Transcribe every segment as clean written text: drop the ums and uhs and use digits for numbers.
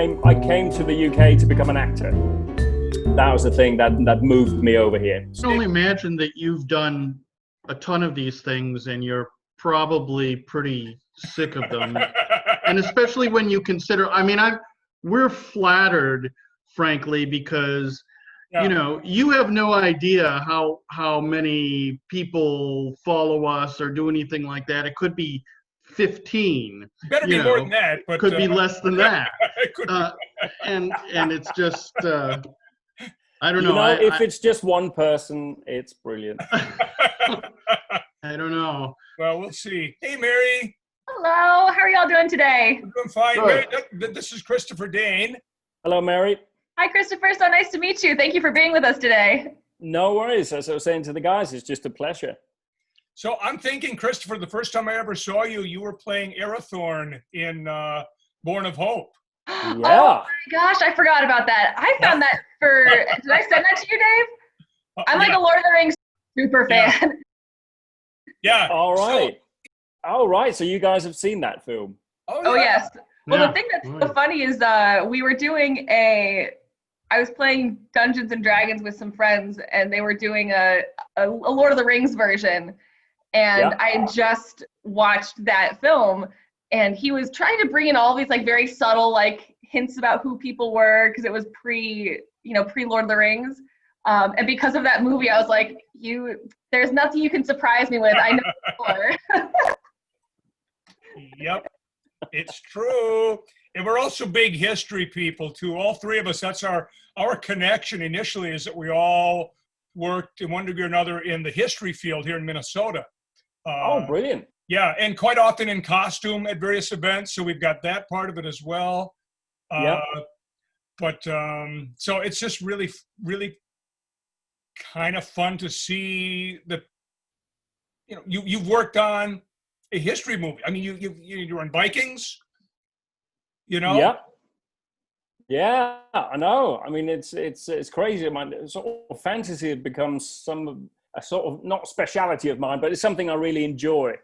came to the UK to become an actor. That was the thing that moved me over here. I can only imagine that you've done a ton of these things and you're probably pretty sick of them. And especially when you consider, I mean, we're flattered, frankly, because you know, you have no idea how many people follow us or do anything like that. It could be 15. Better be more than that, but could be less than that. And it's just I don't know. If it's just one person, it's brilliant. I don't know. Well, we'll see. Hey, Mary. Hello. How are y'all doing today? I'm doing fine. Mary, this is Christopher Dane. Hello, Mary. Hi, Christopher. So nice to meet you. Thank you for being with us today. No worries. As I was saying to the guys, it's just a pleasure. So I'm thinking, Christopher, the first time I ever saw you, you were playing Arathorn in Born of Hope. Yeah. Oh my gosh, I forgot about that. I found that did I send that to you, Dave? I'm like a Lord of the Rings super fan. Yeah. All right. So you guys have seen that film? Oh yes. Well, the thing that's so funny is we were doing I was playing Dungeons and Dragons with some friends, and they were doing a Lord of the Rings version. And I had just watched that film, and he was trying to bring in all these like very subtle like hints about who people were, because it was pre Lord of the Rings. And because of that movie, I was like, there's nothing you can surprise me with. I know more. Yep, it's true. And we're also big history people too. All three of us, that's our connection initially, is that we all worked in one degree or another in the history field here in Minnesota. Brilliant. Yeah, and quite often in costume at various events. So we've got that part of it as well. But so it's just really, really kind of fun to see that, you've worked on a history movie. I mean, you're on Vikings, Yeah, I know. I mean, it's crazy. Sort of fantasy has become a sort of not speciality of mine, but it's something I really enjoy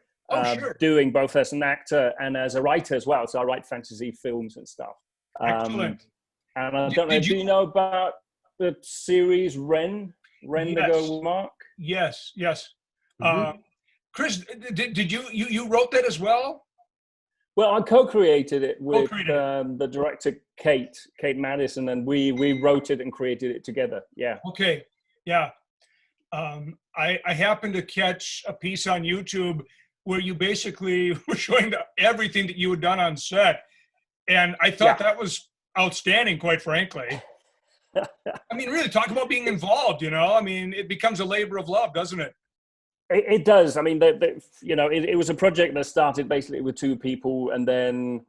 doing, both as an actor and as a writer as well. So I write fantasy films and stuff. Excellent. And I don't know, do you know about the series Ren the Go Mark? Yes. Mm-hmm. Chris, did you wrote that as well? Well, I co-created it with the director Kate Madison, and we wrote it and created it together. Yeah. Okay. Yeah. I happened to catch a piece on YouTube where you basically were showing everything that you had done on set, and I thought that was outstanding, quite frankly. I mean, really, talk about being involved. I mean, it becomes a labor of love, doesn't it? It does. I mean, it was a project that started basically with two people, and then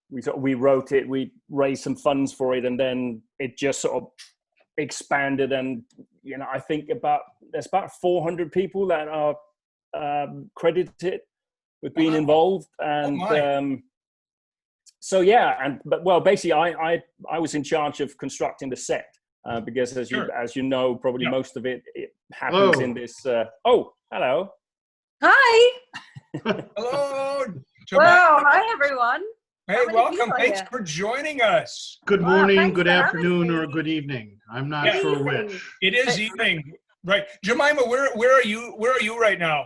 we wrote it, we raised some funds for it, and then it just sort of expanded. And I think there's about 400 people that are credited with being involved, and but basically, I was in charge of constructing the set. Because as you know, probably most of it happens in this. Hello. Hi. Hello. Hello. Hi, everyone. Hey, welcome. Thanks for joining us. Good morning, good afternoon, or good evening. I'm not sure which. It is evening, right? Jemima, where are you? Where are you right now?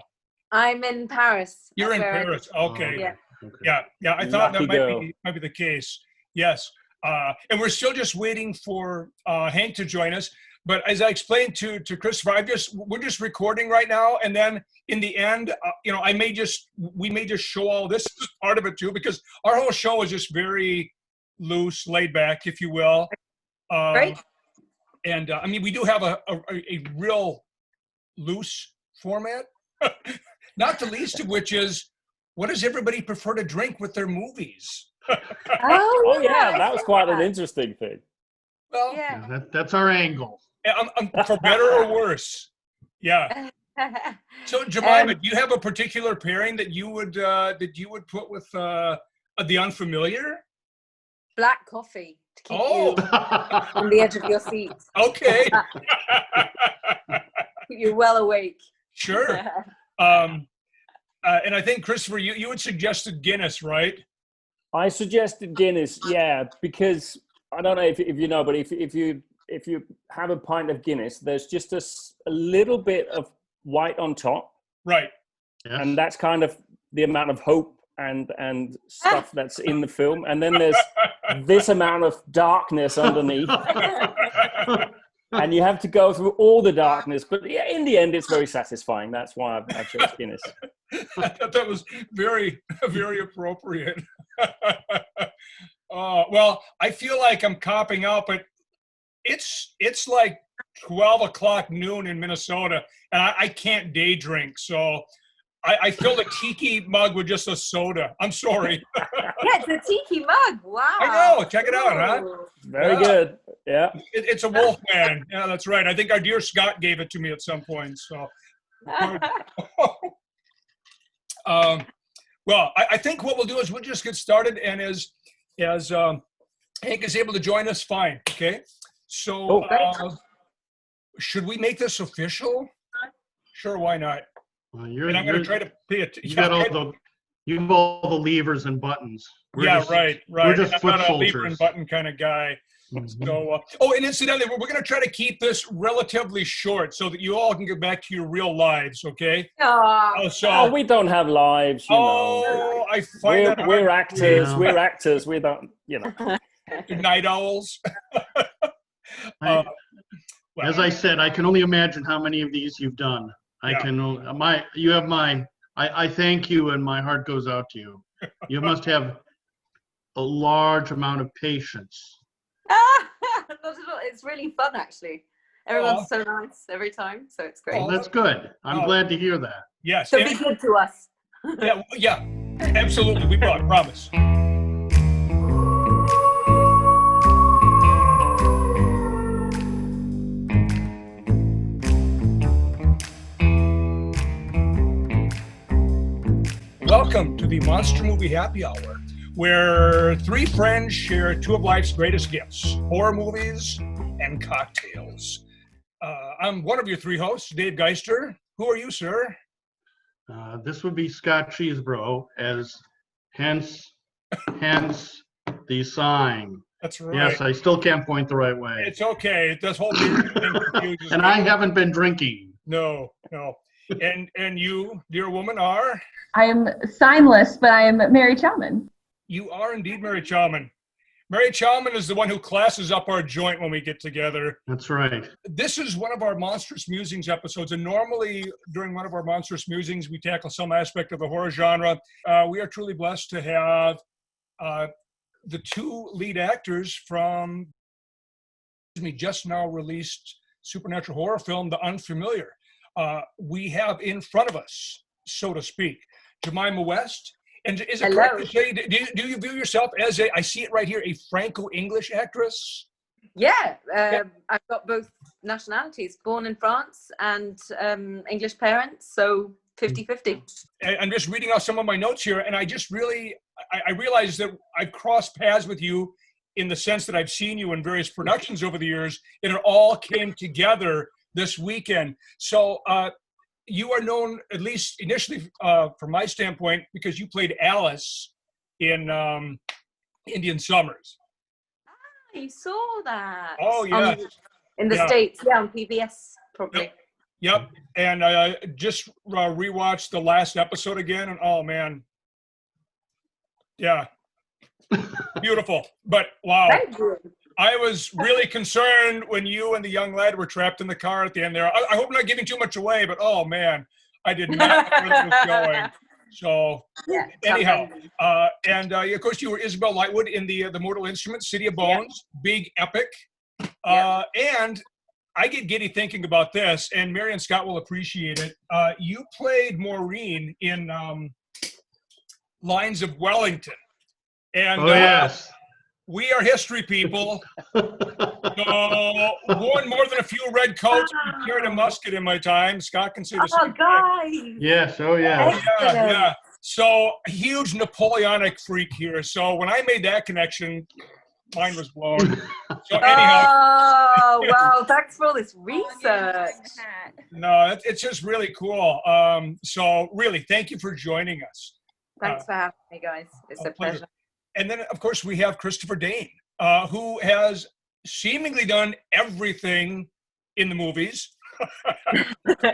I'm in Paris. You're in Paris. Okay. Yeah. Yeah. I thought that might be the case. Yes. And we're still just waiting for Henk to join us. But as I explained to Christopher, we're just recording right now, and then in the end, we may just show all this as part of it too, because our whole show is just very loose, laid back, if you will. Great. And I mean, we do have a real loose format, not the least of which is, what does everybody prefer to drink with their movies? Oh yeah, that was quite an interesting thing. Well, that's our angle. For better or worse. Yeah. So Jemima, do you have a particular pairing that you would put with the Unfamiliar? Black coffee to keep you on the edge of your seat. Okay. You're well awake. Sure. And I think Christopher, you had suggested Guinness, right? I suggested Guinness, because I don't know if you know, but if you have a pint of Guinness, there's just a little bit of white on top, right? Yes. And that's kind of the amount of hope and stuff that's in the film, and then there's this amount of darkness underneath. And you have to go through all the darkness, but in the end, it's very satisfying. That's why I chose Guinness. I thought that was very, very appropriate. Well, I feel like I'm copping out, but it's like 12 o'clock noon in Minnesota, and I can't day drink, so I filled a tiki mug with just a soda. I'm sorry. Yeah, it's a tiki mug. Wow. I know. Check it out, huh? Very good. Yeah. It's a Wolfman. Yeah, that's right. I think our dear Scott gave it to me at some point. So, well, I think what we'll do is we'll just get started, and as Hank is able to join us, fine. Okay. So, should we make this official? Sure. Why not? Well, and I'm going to try to pay it. You got you have all the levers and buttons. Right. We're just I'm foot not soldiers. a lever and button kind of guy. Mm-hmm. So, and incidentally, we're going to try to keep this relatively short so that you all can get back to your real lives, okay? So we don't have lives, you know. I find we're actors. Yeah. We're actors. We don't, you know. Night owls. As I said, I can only imagine how many of these you've done. I thank you, and my heart goes out to you. You must have a large amount of patience. It's really fun, actually. Everyone's so nice every time, so it's great. Well, that's good. I'm glad to hear that. Yes. So be good to us. yeah, absolutely. We will, I promise. Welcome to the Monster Movie Happy Hour, where three friends share two of life's greatest gifts, horror movies and cocktails. I'm one of your three hosts, Dave Geister. Who are you, sir? This would be Scott Cheesebro, hence the sign. That's right. Yes, I still can't point the right way. It's okay. This whole thing confuses And me. I haven't been drinking. No. And you, dear woman, are? I am signless, but I am Mary Chalman. You are indeed Mary Chalman. Mary Chalman is the one who classes up our joint when we get together. That's right. This is one of our Monstrous Musings episodes, and normally during one of our Monstrous Musings, we tackle some aspect of the horror genre. We are truly blessed to have the two lead actors from just now released supernatural horror film, The Unfamiliar. We have in front of us, so to speak, Jemima West. And is it correct to say, do you view yourself as I see it right here, a Franco-English actress? Yeah, I've got both nationalities, born in France and English parents, so 50-50. I'm just reading out some of my notes here, and I just really, I realized that I've crossed paths with you in the sense that I've seen you in various productions over the years, and it all came together this weekend. So you are known, at least initially from my standpoint, because you played Alice in Indian Summers. Ah, you saw that. Oh, yeah. In the States, on PBS, probably. Yep. And I just rewatched the last episode again, and oh, man. Yeah. Beautiful. But wow. Thank you. I was really concerned when you and the young lad were trapped in the car at the end there. I hope I'm not giving too much away, but oh man, I did not know where this was going. So anyhow, and of course you were Isabel Lightwood in the Mortal Instruments, City of Bones, big epic. And I get giddy thinking about this, and Mary and Scott will appreciate it. You played Maureen in Lines of Wellington. And yes. We are history people. Worn more than a few red coats. Carried a musket in my time. Scott can see the same thing. Yes. Oh, yeah. Yeah. So huge Napoleonic freak here. So when I made that connection, mine was blown. So anyhow. Oh, wow. Thanks for all this research. No, it's just really cool. So really, thank you for joining us. Thanks for having me, guys. It's a pleasure. And then, of course, we have Christopher Dane, who has seemingly done everything in the movies,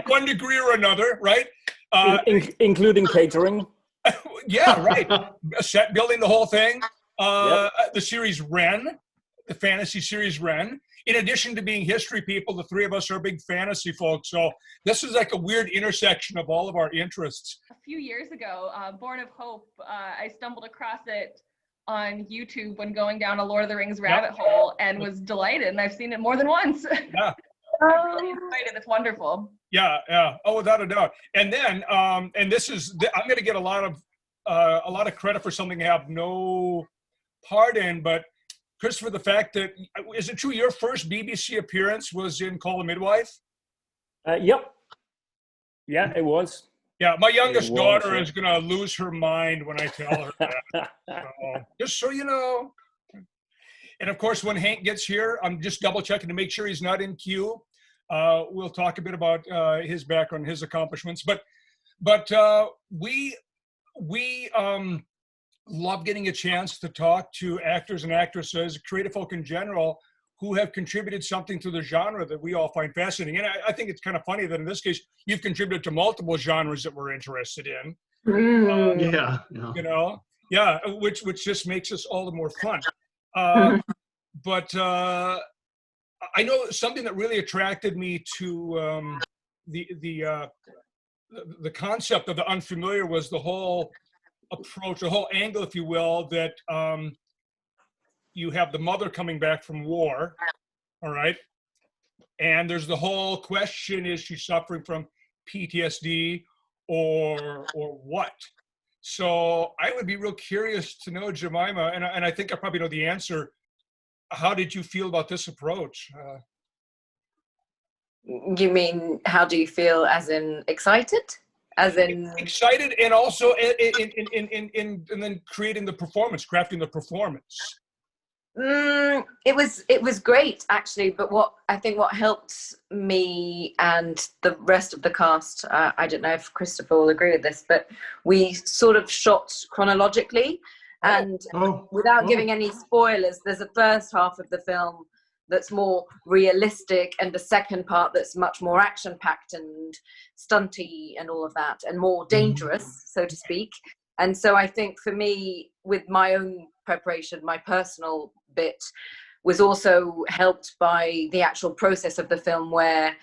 one degree or another, right? Including catering. Yeah, right. Set building, the whole thing. The series Ren, the fantasy series Ren. In addition to being history people, the three of us are big fantasy folks. So this is like a weird intersection of all of our interests. A few years ago, Born of Hope, I stumbled across it on YouTube when going down a Lord of the Rings rabbit hole and was delighted. And I've seen it more than once. Yeah. I'm really excited. It's wonderful. Yeah. Oh, without a doubt. And then, and this is, I'm going to get a lot of credit for something I have no part in, but Christopher, the fact that, is it true your first BBC appearance was in Call the Midwife? Yep. Yeah, it was. Yeah, my youngest daughter is going to lose her mind when I tell her that. So, just so you know. And of course, when Hank gets here, I'm just double checking to make sure he's not in queue. We'll talk a bit about his background, his accomplishments. But we love getting a chance to talk to actors and actresses, creative folk in general, who have contributed something to the genre that we all find fascinating. And I think it's kind of funny that in this case, you've contributed to multiple genres that we're interested in. You know, which just makes us all the more fun. But I know something that really attracted me to the concept of the unfamiliar was the whole approach, the whole angle, if you will, that you have the mother coming back from war, all right? And there's the whole question, is she suffering from PTSD or what? So I would be real curious to know, Jemima, and I think I probably know the answer. How did you feel about this approach? You mean, how do you feel as in excited? As in excited, and also in then creating the performance, crafting the performance. It was great actually, but what helped me and the rest of the cast, I don't know if Christopher will agree with this, but we sort of shot chronologically, and without giving any spoilers, there's a first half of the film that's more realistic, and the second part that's much more action-packed and stunty and all of that, and more dangerous, so to speak. And so I think for me, with my own preparation, my personal bit was also helped by the actual process of the film, where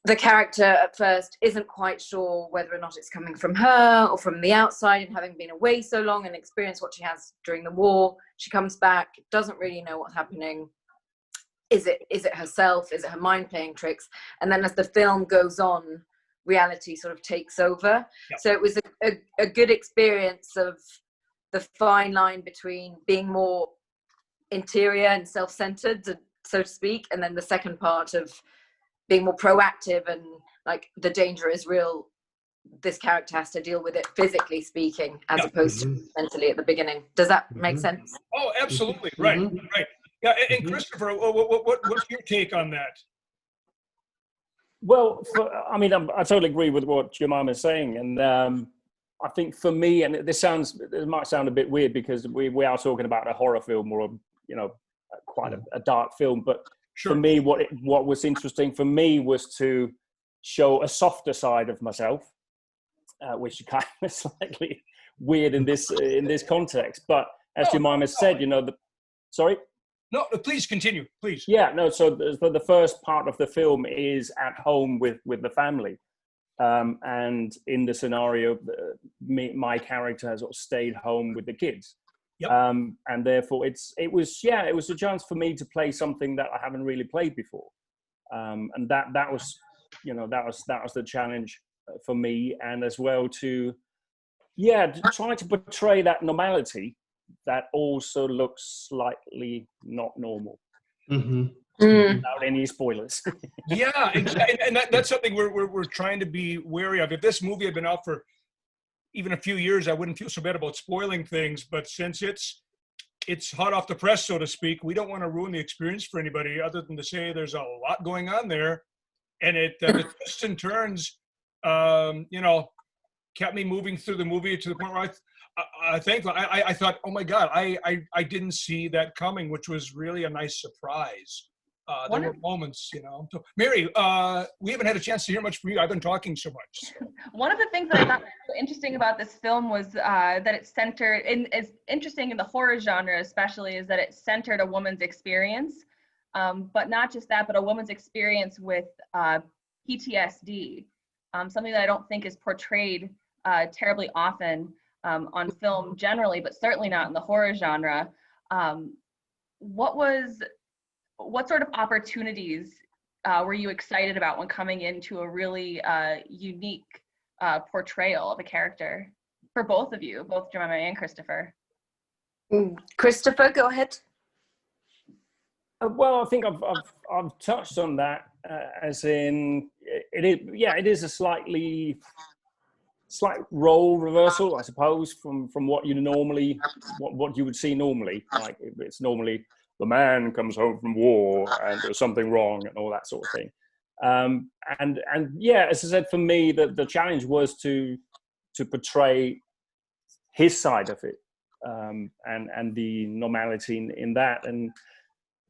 the character at first isn't quite sure whether or not it's coming from her or from the outside, and having been away so long and experienced what she has during the war, she comes back, doesn't really know what's happening. Is it herself? Is it her mind playing tricks? And then as the film goes on, reality sort of takes over. Yep. So it was a good experience of the fine line between being more interior and self-centered, so to speak, and then the second part of being more proactive, and like the danger is real. This character has to deal with it physically speaking, as opposed to mentally at the beginning. Does that make sense? Oh, absolutely. Right. Yeah, and Christopher, what's your take on that? Well, I totally agree with what Jemima is saying, and I think for me, and it might sound a bit weird because we are talking about a horror film or quite a dark film, but for me, what was interesting for me was to show a softer side of myself, which is kind of slightly weird in this context. But as Jemima said, sorry. No, please continue, please. Yeah, no. So the first part of the film is at home with the family, and in the scenario, my character has sort of stayed home with the kids. Yep. And therefore, it was a chance for me to play something that I haven't really played before, and that was the challenge for me, and as well to try to portray that normality that also looks slightly not normal. Without any spoilers. Yeah, and that's something we're trying to be wary of. If this movie had been out for even a few years, I wouldn't feel so bad about spoiling things. But since it's hot off the press, so to speak, we don't want to ruin the experience for anybody, other than to say there's a lot going on there, and the twists and turns, kept me moving through the movie to the point where thankful. I thought, oh my God, I didn't see that coming, which was really a nice surprise. There were moments, you know. So, Mary, we haven't had a chance to hear much from you. I've been talking so much. So. One of the things that I thought was so interesting about this film was that it's centered, is interesting in the horror genre especially, is that it centered a woman's experience. But not just that, but a woman's experience with PTSD, something that I don't think is portrayed terribly often on film generally, but certainly not in the horror genre. What sort of opportunities were you excited about when coming into a really unique portrayal of a character for both of you, both Jemima and Christopher? Christopher, go ahead. Well, I think I've touched on that, as in it is a slight role reversal, I suppose, from what you normally what you would see normally. Like it's normally the man comes home from war and there's something wrong and all that sort of thing. And yeah, as I said, for me, the challenge was to portray his side of it, and the normality in that. And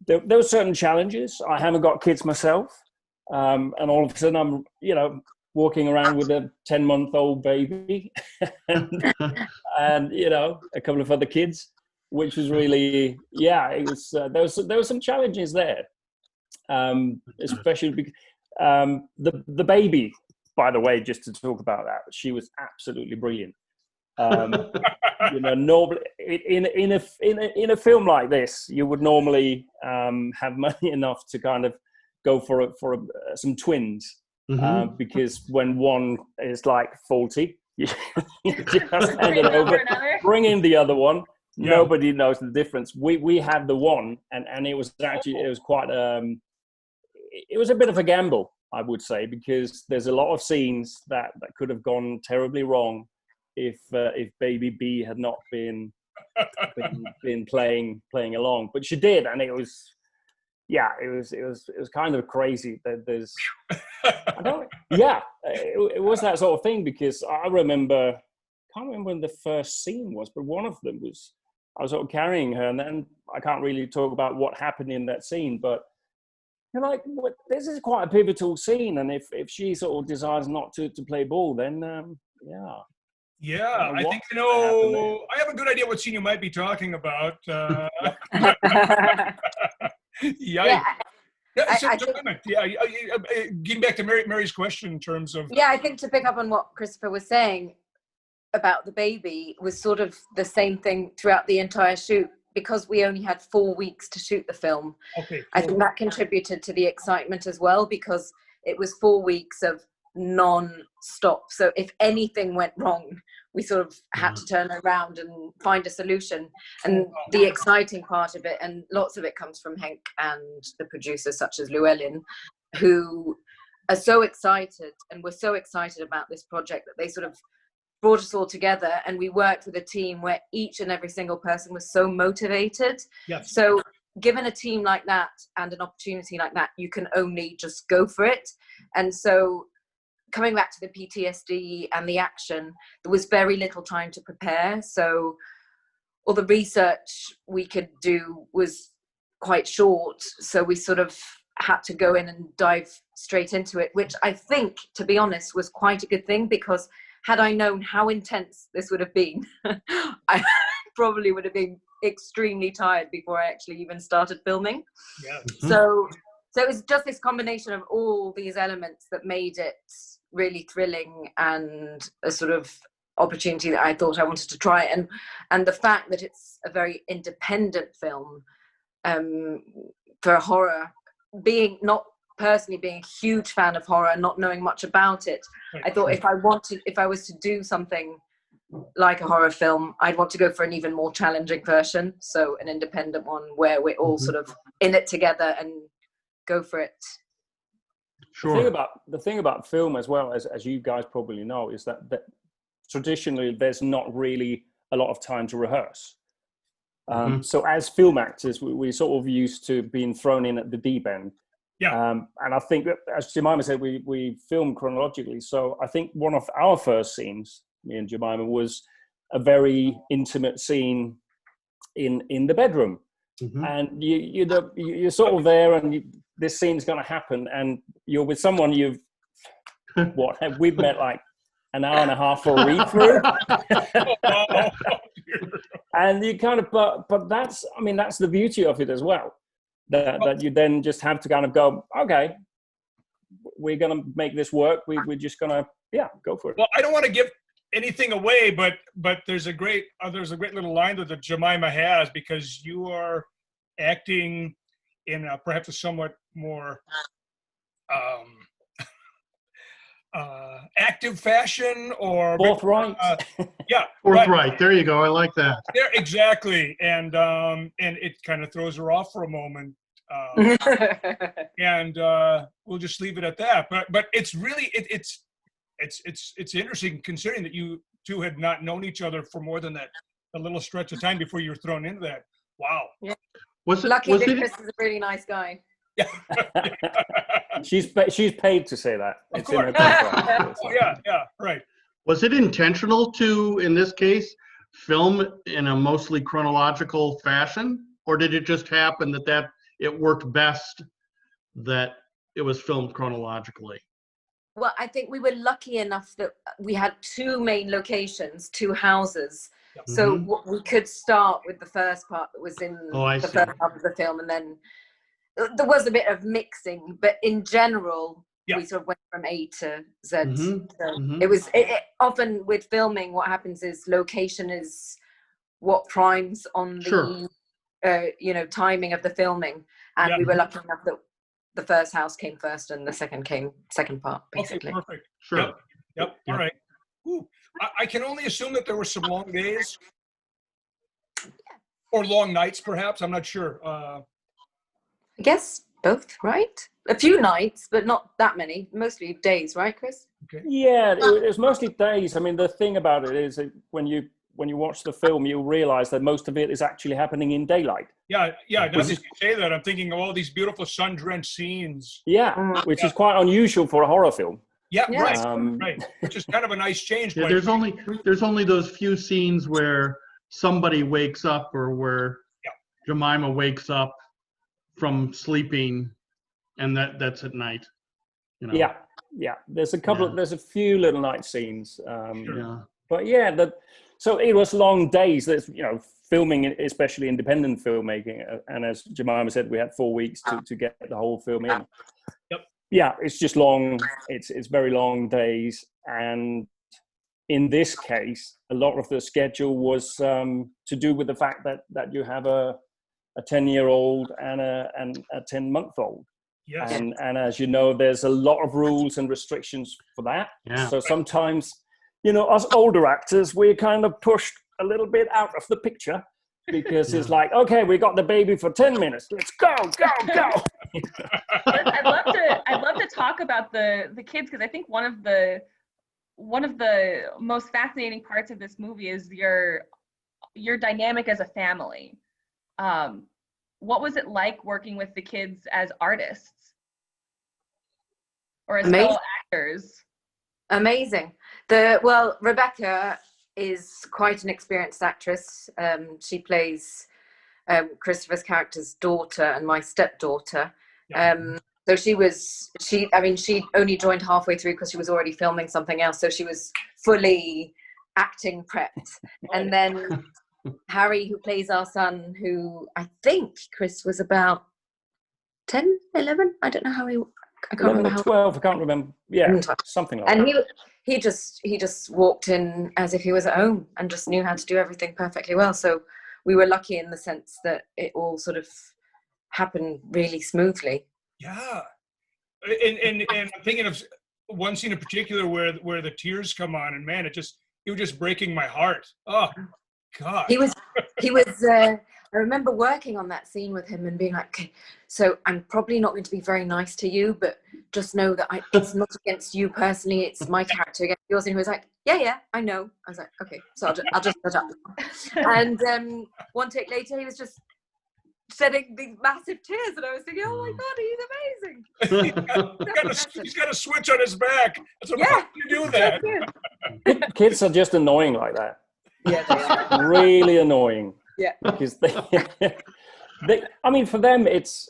there were certain challenges. I haven't got kids myself, and all of a sudden I'm, walking around with a 10-month-old baby and a couple of other kids, which was really, it was. There were some challenges there, especially because the baby. By the way, just to talk about that, she was absolutely brilliant. Normally in a film like this, you would normally have money enough to kind of go for some twins, because when one is like faulty, you just hand it over, bring in the other one. Yeah. Nobody knows the difference. We had the one, and it was quite it was a bit of a gamble, I would say, because there's a lot of scenes that could have gone terribly wrong if baby B had not been playing along, but she did, and it was kind of crazy that there's it was that sort of thing, because I can't remember when the first scene was, but one of them was I was sort of carrying her, and then I can't really talk about what happened in that scene, but this is quite a pivotal scene, and if she sort of decides not to play ball, then Yeah, I think I have a good idea what scene you might be talking about. Getting back to Mary's question in terms of... Yeah, I think to pick up on what Christopher was saying about the baby was sort of the same thing throughout the entire shoot, because we only had 4 weeks to shoot the film. Okay. I think that contributed to the excitement as well, because it was 4 weeks of non-stop. So if anything went wrong, we sort of had to turn around and find a solution. And the exciting part of it, and lots of it comes from Henk and the producers such as Llewellyn, who are so excited and were so excited about this project that they sort of brought us all together, and we worked with a team where each and every single person was so motivated. Yes. So given a team like that and an opportunity like that, you can only just go for it. And so coming back to the PTSD and the action, there was very little time to prepare. So all the research we could do was quite short. So we sort of had to go in and dive straight into it, which I think, to be honest, was quite a good thing, because had I known how intense this would have been, I probably would have been extremely tired before I actually even started filming. Yeah. So it was just this combination of all these elements that made it really thrilling and a sort of opportunity that I thought I wanted to try. And the fact that it's a very independent film, for horror, not personally being a huge fan of horror and not knowing much about it, I thought if I was to do something like a horror film, I'd want to go for an even more challenging version. So an independent one where we're all sort of in it together and go for it. Sure. The thing about film, as well as you guys probably know, is that traditionally there's not really a lot of time to rehearse. So as film actors, we sort of used to being thrown in at the deep end. Yeah. And I think, as Jemima said, we filmed chronologically. So I think one of our first scenes, me and Jemima, was a very intimate scene in the bedroom. Mm-hmm. And you're sort of there, and this scene's going to happen, and you're with someone we've met like an hour and a half for a read through. And you kind of, but that's the beauty of it as well, that you then just have to kind of go, okay, we're going to make this work. We're just going to, go for it. Well, I don't want to give anything away, but there's a great little line that Jemima has, because you are acting in perhaps a somewhat more active fashion, or forthright. Forthright. There you go. I like that. Yeah, exactly. And it kind of throws her off for a moment. And we'll just leave it at that. But it's really it's interesting, considering that you two had not known each other for more than a little stretch of time before you were thrown into that. Wow. Yeah. Was Lucky that Chris is a really nice guy. Yeah. She's paid to say that. Of It's course. in her contract. Yeah, right. Was it intentional to, in this case, film in a mostly chronological fashion, or did it just happen that it worked best that it was filmed chronologically? Well, I think we were lucky enough that we had two main locations, two houses. Yep. So we could start with the first part that was in the first half of the film, and then there was a bit of mixing, but in general, we sort of went from A to Z. It was often with filming, what happens is location is what primes on the timing of the filming, and we were lucky enough that the first house came first and the second came second part, basically. Okay, perfect. Sure. Yep. All right. Ooh. I can only assume that there were some long days or long nights, perhaps. I'm not sure. I guess both, right? A few nights, but not that many. Mostly days, right, Chris? Okay. Yeah, it was mostly days. I mean, the thing about it is that when you watch the film, you'll realize that most of it is actually happening in daylight. Yeah. Now that you say that, I'm thinking of all these beautiful sun-drenched scenes. Yeah, which is quite unusual for a horror film. Yeah. Right. Which is kind of a nice change. Yeah, there's only those few scenes where somebody wakes up, or where Jemima wakes up from sleeping, and that's at night. Yeah. There's a few little night scenes. But so it was long days. There's filming, especially independent filmmaking, and as Jemima said, we had 4 weeks to get the whole film in. Yep. Yeah, it's just long. It's very long days, and in this case, a lot of the schedule was to do with the fact that you have a 10-year-old and a 10-month-old. Yes. And as you know, there's a lot of rules and restrictions for that. Yeah. So sometimes, us older actors, we're kind of pushed a little bit out of the picture, because it's like, okay, we got the baby for 10 minutes. Let's go. I'd love to talk about the kids, because I think one of the most fascinating parts of this movie is your dynamic as a family. What was it like working with the kids as artists or as fellow actors? Amazing. Rebecca is quite an experienced actress. She plays Christopher's character's daughter and my stepdaughter. So she only joined halfway through because she was already filming something else. So she was fully acting prepped. And then Harry, who plays our son, who I think Chris was about 10, 11. I don't know how I can't remember how. 12, I can't remember. Yeah, something like that. And he just walked in as if he was at home and just knew how to do everything perfectly well. So we were lucky in the sense that it all sort of happened really smoothly. Yeah. And I'm thinking of one scene in particular where the tears come on, and man, it was just breaking my heart. Oh God. He was I remember working on that scene with him and being like, okay, so I'm probably not going to be very nice to you, but just know that it's not against you personally, it's my character against yours. And he was like, yeah, I know. I was like, okay, so I'll just shut up. And one take later, he was just shedding these massive tears, and I was thinking, oh my God, he's amazing. He's got a switch on his back. So how do you do that? Kids are just annoying like that. Yeah, they are. Really annoying. Yeah. Because I mean, for them, it's,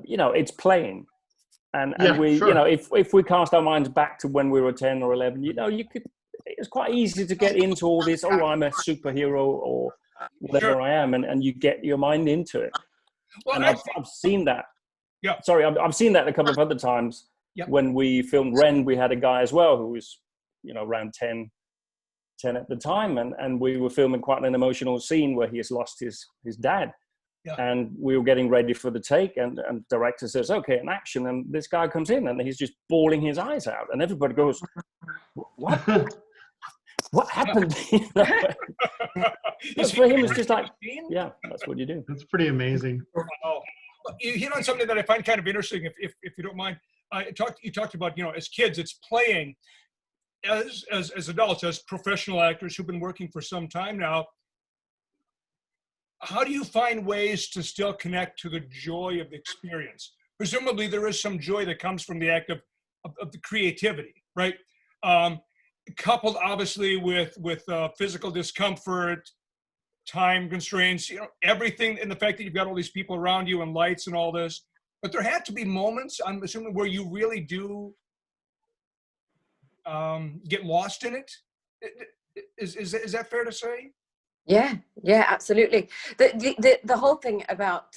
it's playing. And we, sure. if we cast our minds back to when we were 10 or 11, it's quite easy to get into all this, oh, I'm a superhero or whatever I am. And you get your mind into it. Well, and I've seen that. Yeah. Sorry, I've seen that a couple of other times. Yep. When we filmed Ren, we had a guy as well who was, around 10 at the time. And we were filming quite an emotional scene where he has lost his dad. Yeah. And we were getting ready for the take, and the director says, okay, an action. And this guy comes in and he's just bawling his eyes out. And everybody goes, what? What happened? But for him, it's just like, yeah, that's what you do. That's pretty amazing. Wow. You hit on something that I find kind of interesting, if you don't mind. You talked about, as kids, it's playing. As adults, as professional actors who've been working for some time now, how do you find ways to still connect to the joy of the experience? Presumably there is some joy that comes from the act of the creativity, right? Coupled obviously with physical discomfort, time constraints, everything, and the fact that you've got all these people around you and lights and all this. But there had to be moments, I'm assuming, where you really do get lost in it. Is that fair to say? Yeah, absolutely. The whole thing about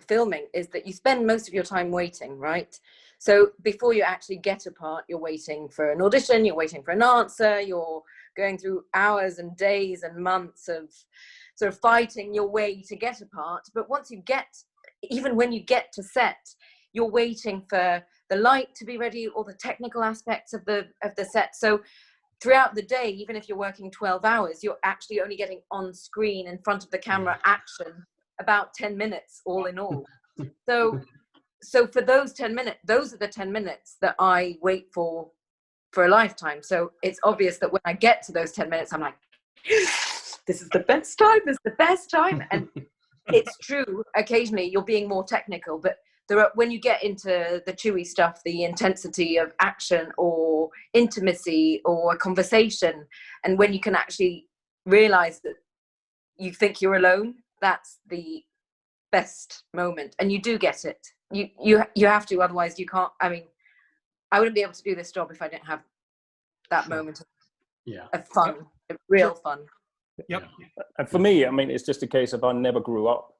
filming is that you spend most of your time waiting, right? So before you actually get a part, you're waiting for an audition, you're waiting for an answer, you're going through hours and days and months of sort of fighting your way to get a part. But even when you get to set, you're waiting for the light to be ready, all the technical aspects of the set. So throughout the day, even if you're working 12 hours, you're actually only getting on screen in front of the camera action about 10 minutes all in all. So for those 10 minutes, those are the 10 minutes that I wait for a lifetime. So it's obvious that when I get to those 10 minutes, I'm like, this is the best time, this is the best time. And it's true, occasionally you're being more technical, but when you get into the chewy stuff, the intensity of action or intimacy or a conversation, and when you can actually realize that you think you're alone, that's the best moment. And you do get it. You have to, otherwise you can't. I mean, I wouldn't be able to do this job if I didn't have that moment of fun, of real fun. Yep. And for me, I mean, it's just a case of I never grew up.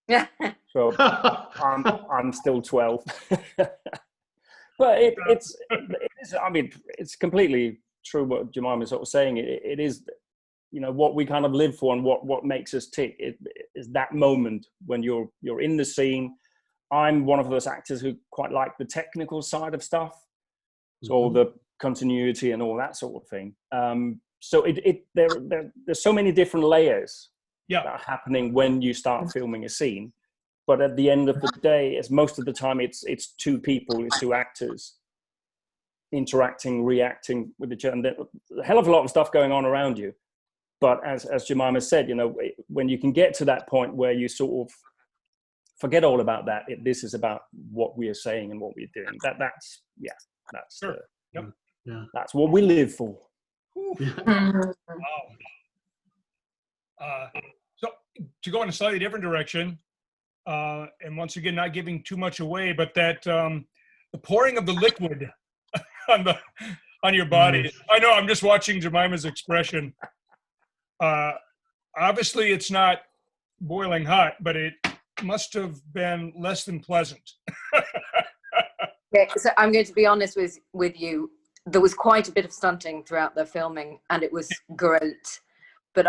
Yeah. So I'm still 12. But it is. I mean, it's completely true what Jemima is sort of saying. It is, what we kind of live for and what makes us tick. It is that moment when you're in the scene. I'm one of those actors who quite like the technical side of stuff, so all the continuity and all that sort of thing. So there's so many different layers that are happening when you start filming a scene. But at the end of the day, as most of the time, it's two people, it's two actors interacting, reacting with each other. And there's a hell of a lot of stuff going on around you. But as Jemima said, when you can get to that point where you sort of forget all about that, this is about what we are saying and what we're doing. That's what we live for. Wow. So to go in a slightly different direction, and once again, not giving too much away, but that the pouring of the liquid on your body. I know, I'm just watching Jemima's expression. Obviously, it's not boiling hot, but it must have been less than pleasant. Yeah, so I'm going to be honest with you. There was quite a bit of stunting throughout the filming, and it was great. But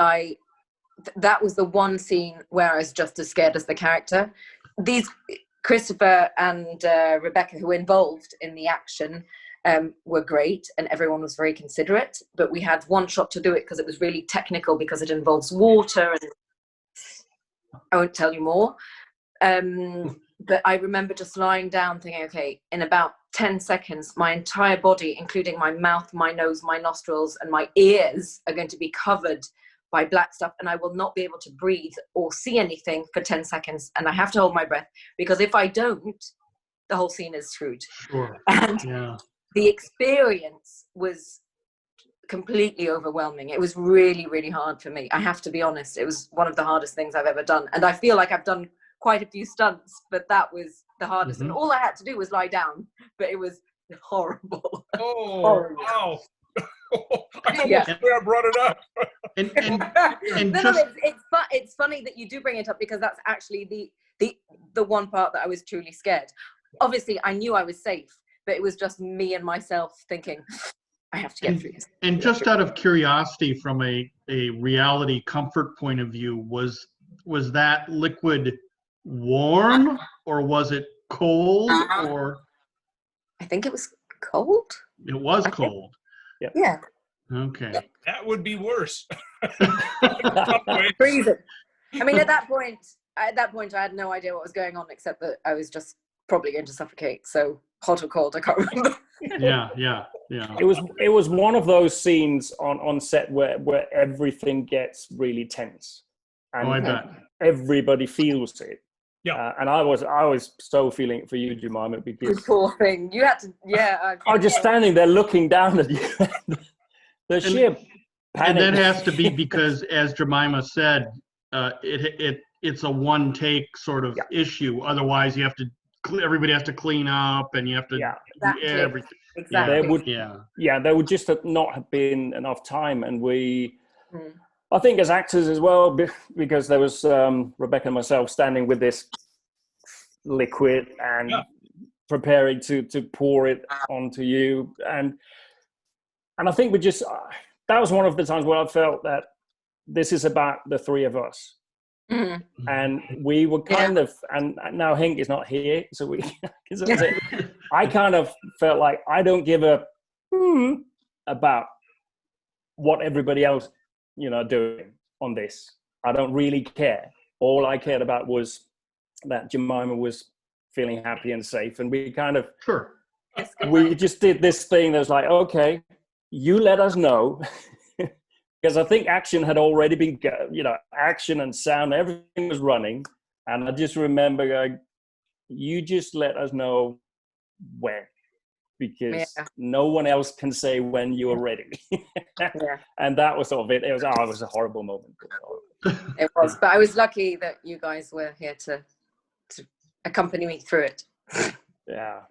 that was the one scene where I was just as scared as the character. These Christopher and Rebecca, who were involved in the action, were great, and everyone was very considerate. But we had one shot to do it because it was really technical, because it involves water, and I won't tell you more. But I remember just lying down thinking, okay, in about 10 seconds, my entire body, including my mouth, my nose, my nostrils, and my ears are going to be covered by black stuff, and I will not be able to breathe or see anything for 10 seconds. And I have to hold my breath, because if I don't, the whole scene is screwed. Sure. And the experience was completely overwhelming. It was really, really hard for me. I have to be honest. It was one of the hardest things I've ever done. And I feel like I've done quite a few stunts, but that was the hardest. And all I had to do was lie down, but it was horrible. Oh, horrible. Wow. I almost swear I brought it up. It's funny that you do bring it up, because that's actually the one part that I was truly scared. Obviously, I knew I was safe, but it was just me and myself thinking, I have to get through this. And just out of curiosity, from a reality comfort point of view, was that liquid warm or was it cold? Or I think it was cold. It was cold. Yeah. Okay. That would be worse. Freezing. I mean, at that point, I had no idea what was going on, except that I was just probably going to suffocate. So hot or cold, I can't remember. Yeah. It was one of those scenes on set where everything gets really tense, and I bet everybody feels it. Yeah. And I was so feeling it for you, Jemima, because poor thing. You had to, I was just standing there looking down at you. The sheer panic. And that has to be because, as Jemima said, it's a one take sort of issue. Otherwise, you have to everybody has to clean up, and you have to do everything. Exactly. There would just not have been enough time, and we. I think as actors as well, because there was Rebecca and myself standing with this liquid and preparing to pour it onto you, and I think we just that was one of the times where I felt that this is about the three of us, and we were kind of, and now Henk is not here, so we. I kind of felt like I don't give a about what everybody else doing on this. I don't really care. All I cared about was that Jemima was feeling happy and safe, and we kind of we just did this thing that was like, okay, you let us know, because I think action had already been, action and sound, everything was running, and I just remember going, you just let us know when. Because no one else can say when you're ready. And that was sort of it. It was a horrible moment. It was, but I was lucky that you guys were here to accompany me through it. Yeah.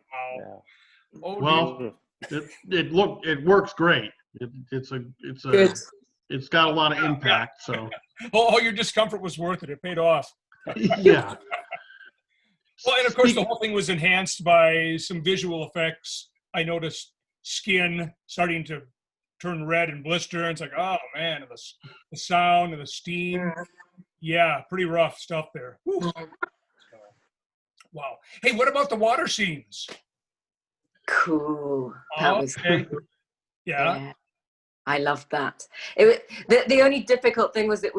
Well, it works great. It's got a lot of impact. So all your discomfort was worth it. It paid off. Yeah. Well, and of course, the whole thing was enhanced by some visual effects. I noticed skin starting to turn red and blister. And it's like, oh man, and the sound and the steam. Yeah, pretty rough stuff there. Whew. Wow. Hey, what about the water scenes? Cool. That was cool. Yeah. I loved that. The only difficult thing was that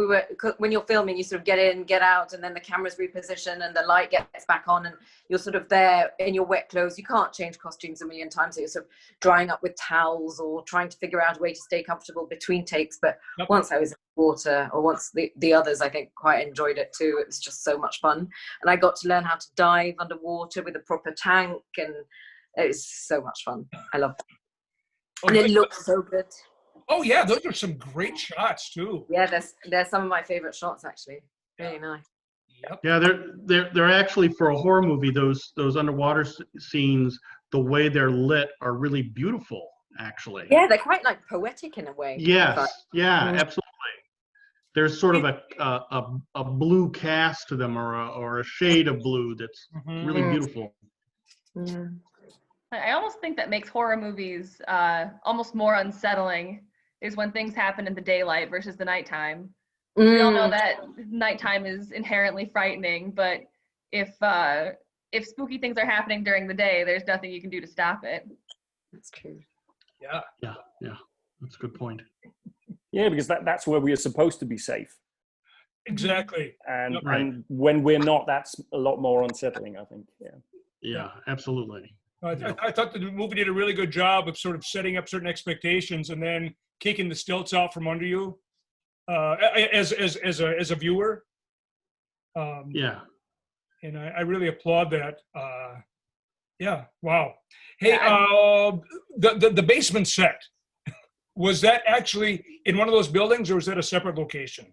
when you're filming, you sort of get in, get out, and then the camera's repositioned and the light gets back on, and you're sort of there in your wet clothes. You can't change costumes a million times, so you're sort of drying up with towels or trying to figure out a way to stay comfortable between takes. But once I was in the water, or once the others, I think, quite enjoyed it too. It was just so much fun. And I got to learn how to dive underwater with a proper tank, and it was so much fun. I loved it. And it looked so good. Oh yeah, those are some great shots too. Yeah, they're some of my favorite shots actually. Really nice. Yep. Yeah, they're actually, for a horror movie, those underwater scenes, the way they're lit are really beautiful actually. Yeah, they're quite like poetic in a way. Yes, absolutely. There's sort of a blue cast to them, or a shade of blue that's really beautiful. Yeah. I almost think that makes horror movies almost more unsettling, is when things happen in the daylight versus the nighttime. We all know that nighttime is inherently frightening, but if spooky things are happening during the day, there's nothing you can do to stop it. That's true. Yeah. That's a good point. Yeah, because that's where we are supposed to be safe. Exactly. And when we're not, that's a lot more unsettling, I think. Yeah, absolutely. I thought the movie did a really good job of sort of setting up certain expectations and then kicking the stilts out from under you as a viewer. And I really applaud that. Wow. Hey, the basement set. was that actually in one of those buildings, or was that a separate location?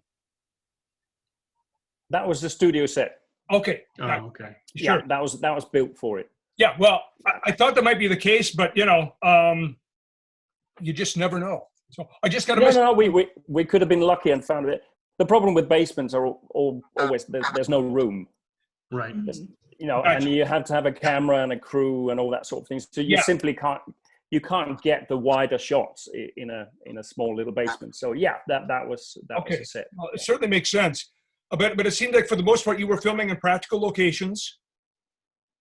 That was the studio set. Okay. Oh, okay. Sure. Yeah, that was built for it. Yeah, well, I thought that might be the case, but you just never know. So I just got to. No, we could have been lucky and found it. The problem with basements are always there's no room. Right. And you have to have a camera and a crew and all that sort of things. So you simply can't get the wider shots in a small little basement. So yeah, that was a set. Well, it certainly makes sense. But it seemed like for the most part you were filming in practical locations.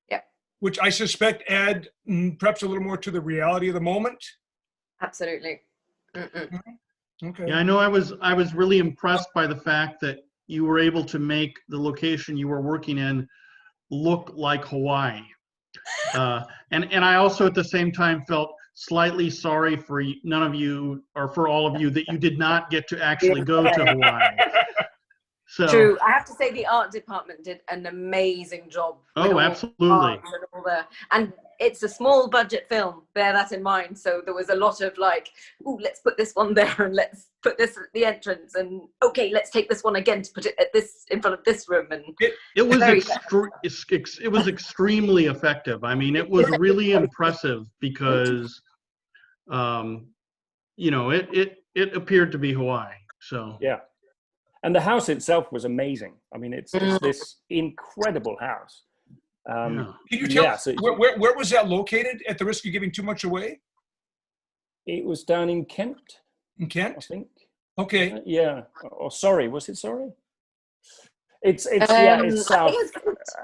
Yeah. Which I suspect add perhaps a little more to the reality of the moment. Absolutely. Okay. Yeah, I know. I was really impressed by the fact that you were able to make the location you were working in look like Hawaii. And I also at the same time felt slightly sorry for none of you, or for all of you, that you did not get to actually go to Hawaii. So, true. I have to say the art department did an amazing job. Oh, absolutely. And it's a small budget film, bear that in mind. So there was a lot of like, ooh, let's put this one there and let's put this at the entrance, and okay, let's take this one again to put it at this in front of this room. And it was extremely effective. I mean, it was really impressive because it appered to be Hawaii. So yeah. And the house itself was amazing. I mean, it's this incredible house. Can you tell us where was that located, at the risk of giving too much away? It was down in Kent. In Kent? I think. Okay. Yeah. Or Surrey. Was it Surrey? It's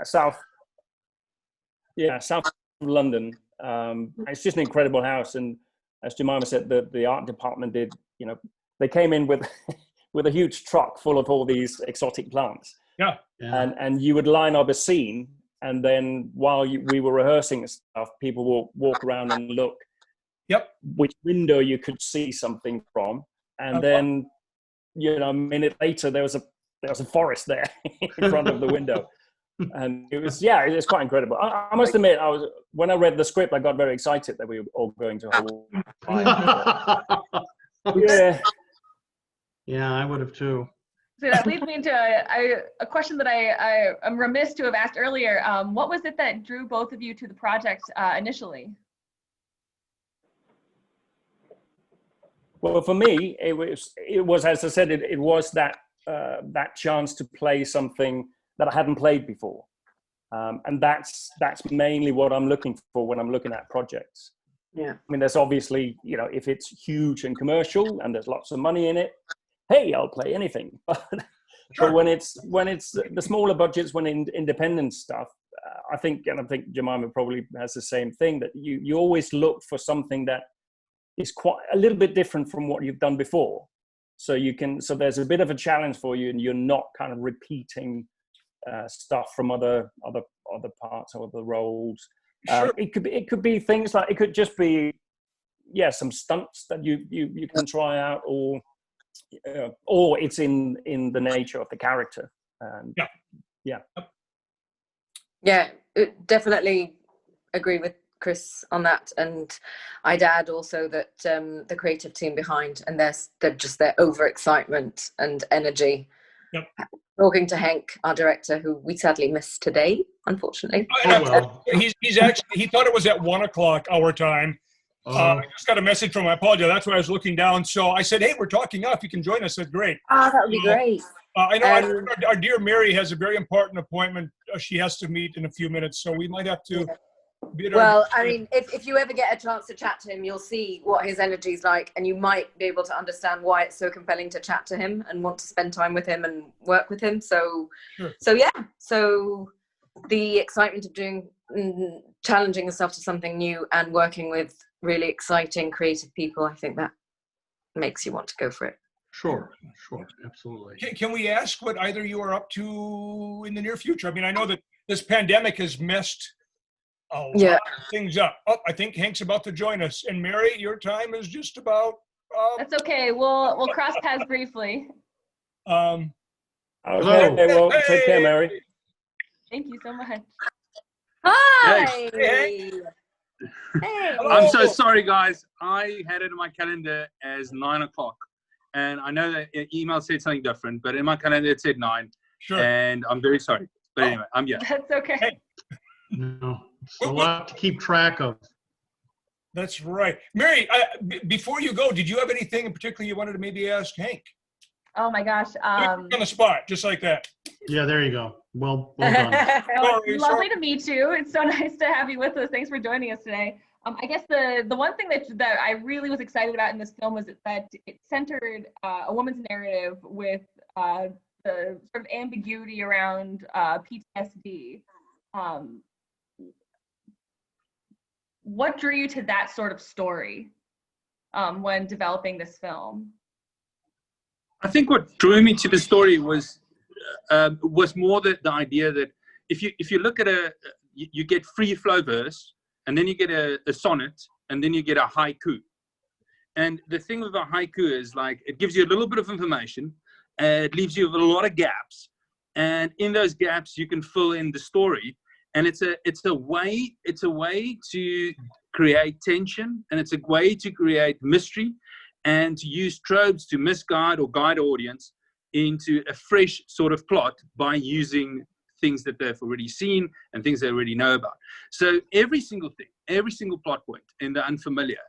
south. Yeah, south of London. It's just an incredible house. And as Jemima said, the art department did, they came in with with a huge truck full of all these exotic plants. Yeah. And you would line up a scene, and then while we were rehearsing and stuff, people will walk around and look which window you could see something from. And then, a minute later, there was a forest there in front of the window. And it was quite incredible. I must admit, when I read the script, I got very excited that we were all going to Hawaii. Yeah. Yeah, I would have too. So that leads me into a question that I'm remiss to have asked earlier. What was it that drew both of you to the project initially? Well, for me, it was as I said, it was that chance to play something that I hadn't played before, and that's mainly what I'm looking for when I'm looking at projects. Yeah. I mean, there's obviously, if it's huge and commercial and there's lots of money in it, hey, I'll play anything. But when it's the smaller budgets, when independent stuff, I think Jemima probably has the same thing, that you always look for something that is quite a little bit different from what you've done before. So there's a bit of a challenge for you, and you're not kind of repeating stuff from other parts or other roles. Sure. It could be things like, it could just be some stunts that you can try out, or it's in the nature of the character. Definitely agree with Chris on that. And I'd add also that the creative team behind, and their overexcitement and energy. Yep. Talking to Henk, our director, who we sadly missed today, unfortunately. He's actually, he thought it was at 1:00 our time. I just got a message from him. I apologize. That's why I was looking down. So I said, hey, we're talking now. If you can join us, I said, great. Oh, that would be great. I know our dear Mary has a very important appointment she has to meet in a few minutes. So we might have to I mean, if you ever get a chance to chat to him, you'll see what his energy is like, and you might be able to understand why it's so compelling to chat to him and want to spend time with him and work with him. So the excitement of challenging yourself to something new and working with really exciting creative people, I think that makes you want to go for it. Sure, absolutely. Can we ask what either you are up to in the near future? I mean, I know that this pandemic has messed a lot of things up. Oh, I think Henk's about to join us. And Mary, your time is just about... That's okay. We'll cross paths briefly. Okay, well, take care, Mary. Thank you so much. Hi! Hey, Hey. I'm so sorry, guys. I had it in my calendar as 9 o'clock. And I know that email said something different, but in my calendar it said 9. Sure. And I'm very sorry. But anyway, I'm here. That's okay. Hey. No, it's a lot to keep track of. That's right. Mary, before you go, did you have anything in particular you wanted to maybe ask Henk? Oh my gosh. On the spot, just like that. Yeah, there you go. Well done. Lovely to meet you. It's so nice to have you with us. Thanks for joining us today. I guess the one thing that I really was excited about in this film was that it centered a woman's narrative with the sort of ambiguity around PTSD. What drew you to that sort of story when developing this film? I think what drew me to the story was more the idea that if you look at you get free flow verse, and then you get a sonnet, and then you get a haiku. And the thing with a haiku is like it gives you a little bit of information, it leaves you with a lot of gaps, and in those gaps you can fill in the story. And it's a way to create tension, and it's a way to create mystery, and to use tropes to misguide or guide audience into a fresh sort of plot by using things that they've already seen and things they already know about. So every single thing, every single plot point in the unfamiliar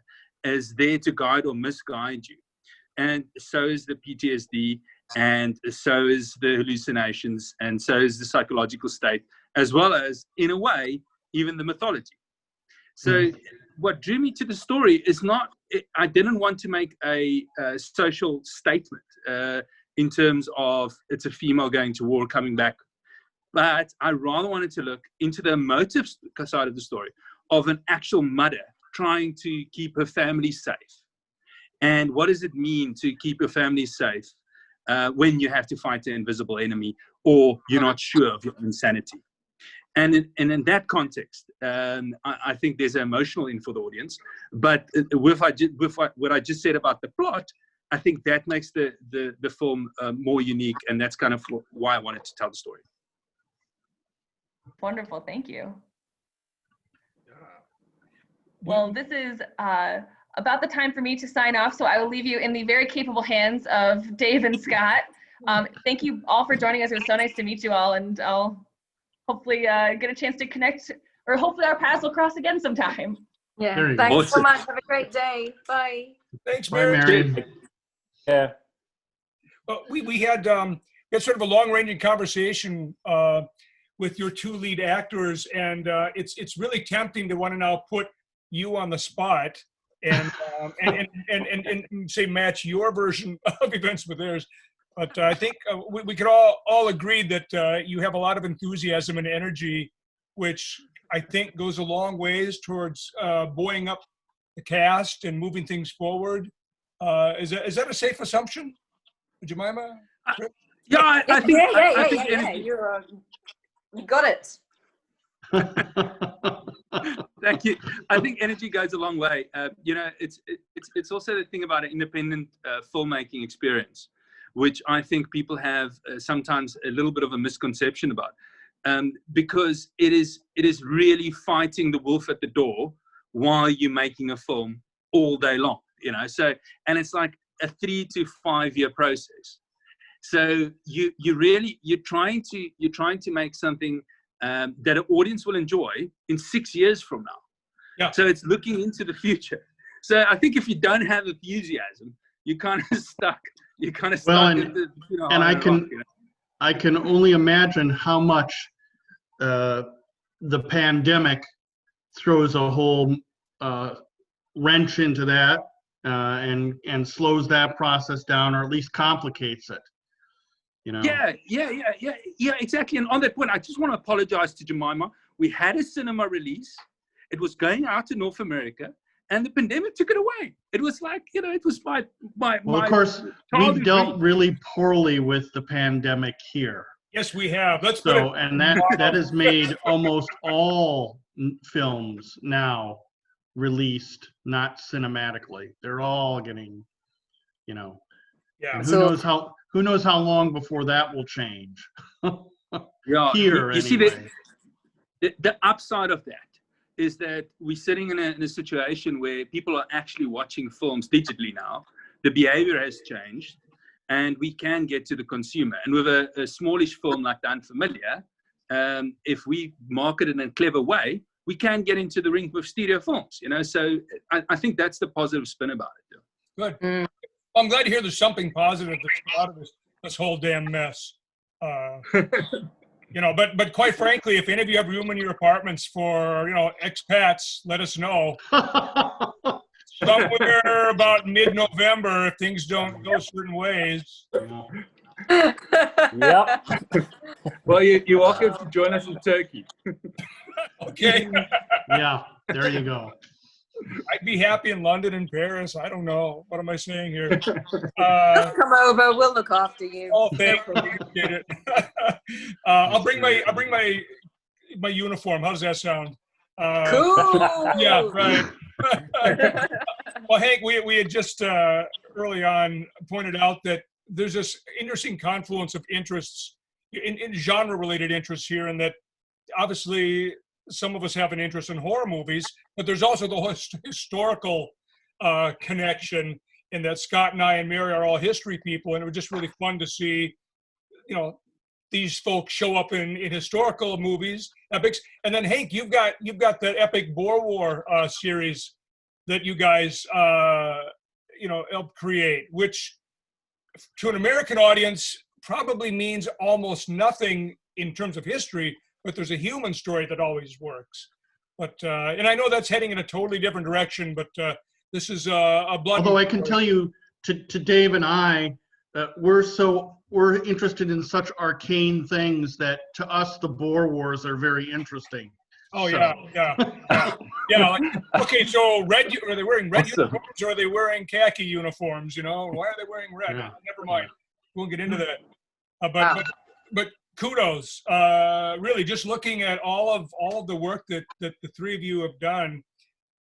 is there to guide or misguide you. And so is the PTSD, and so is the hallucinations, and so is the psychological state, as well as, in a way, even the mythology. So what drew me to the story is not, I didn't want to make a social statement in terms of it's a female going to war, coming back. But I rather wanted to look into the emotive side of the story of an actual mother trying to keep her family safe. And what does it mean to keep your family safe when you have to fight the invisible enemy, or you're not sure of your own sanity? And in that context, I think there's an emotional in for the audience. But with what I just said about the plot, I think that makes the film more unique, and that's kind of why I wanted to tell the story. Wonderful, thank you. Well, this is about the time for me to sign off, so I will leave you in the very capable hands of Dave and Scott. Thank you all for joining us. It was so nice to meet you all, and I'll hopefully get a chance to connect, or hopefully our paths will cross again sometime. Yeah, thanks so much. Have a great day. Bye. Thanks, Bye, Mary. Yeah. Well, we had sort of a long-ranging conversation with your two lead actors, and it's really tempting to want to now put you on the spot and say match your version of events with theirs. But I think we could all agree that you have a lot of enthusiasm and energy, which I think goes a long ways towards buoying up the cast and moving things forward. Is that a safe assumption, Jemima? Yeah, I think. Yeah. You got it. Thank you. I think energy goes a long way. It's also the thing about an independent filmmaking experience, which I think people have sometimes a little bit of a misconception about, because it is really fighting the wolf at the door while you're making a film all day long. So, and it's like a 3 to 5 year process. So you're trying to make something that an audience will enjoy in 6 years from now. Yeah. So it's looking into the future. So I think if you don't have enthusiasm, you're kind of stuck. You're kind of stuck. And I can only imagine how much the pandemic throws a whole wrench into that and slows that process down, or at least complicates it. Yeah, exactly. And on that point, I just want to apologize to Jemima. We had a cinema release. It was going out to North America, and the pandemic took it away. It was like, it was my Well, of course, we've dealt really poorly with the pandemic here. Yes, we have. And that has made almost all films now released not cinematically. They're all getting, Yeah. Who knows how long before that will change? Yeah. Here, you anyway. See the upside of that is that we're sitting in a situation where people are actually watching films digitally now. The behavior has changed, and we can get to the consumer. And with a smallish film like The Unfamiliar, if we market it in a clever way, we can get into the ring with studio films, you know. So I think that's the positive spin about it. Good. Well, I'm glad to hear there's something positive that's come out of this whole damn mess. You know, but quite frankly, if any of you have room in your apartments for, you know, expats, let us know. Somewhere about mid-November, if things don't go certain ways. Yep. Well, you're welcome to join us in Turkey. Okay. Yeah, there you go. I'd be happy in London and Paris. I don't know. What am I saying here? Come over. We'll look after you. Oh, thank you. Appreciate it. I'll bring my uniform. How does that sound? Cool. Yeah, right. Well, Hank, we had just early on pointed out that there's this interesting confluence of interests in genre-related interests here, and that obviously some of us have an interest in horror movies, but there's also the historical connection in that Scott and I and Mary are all history people, and it was just really fun to see, you know, these folks show up in historical movies, epics. And then Hank, you've got the epic Boer War series that you guys you know, helped create, which to an American audience probably means almost nothing in terms of history, but there's a human story that always works. But and I know that's heading in a totally different direction, but this is a blood. Although I can tell you, to Dave and I, we're interested in such arcane things that to us the Boer Wars are very interesting. Oh, so. yeah. Like, okay, so are they wearing red uniforms or are they wearing khaki uniforms? You know, why are they wearing red? Yeah. Never mind. We won't get into that. But kudos. Really, just looking at all of the work that the three of you have done,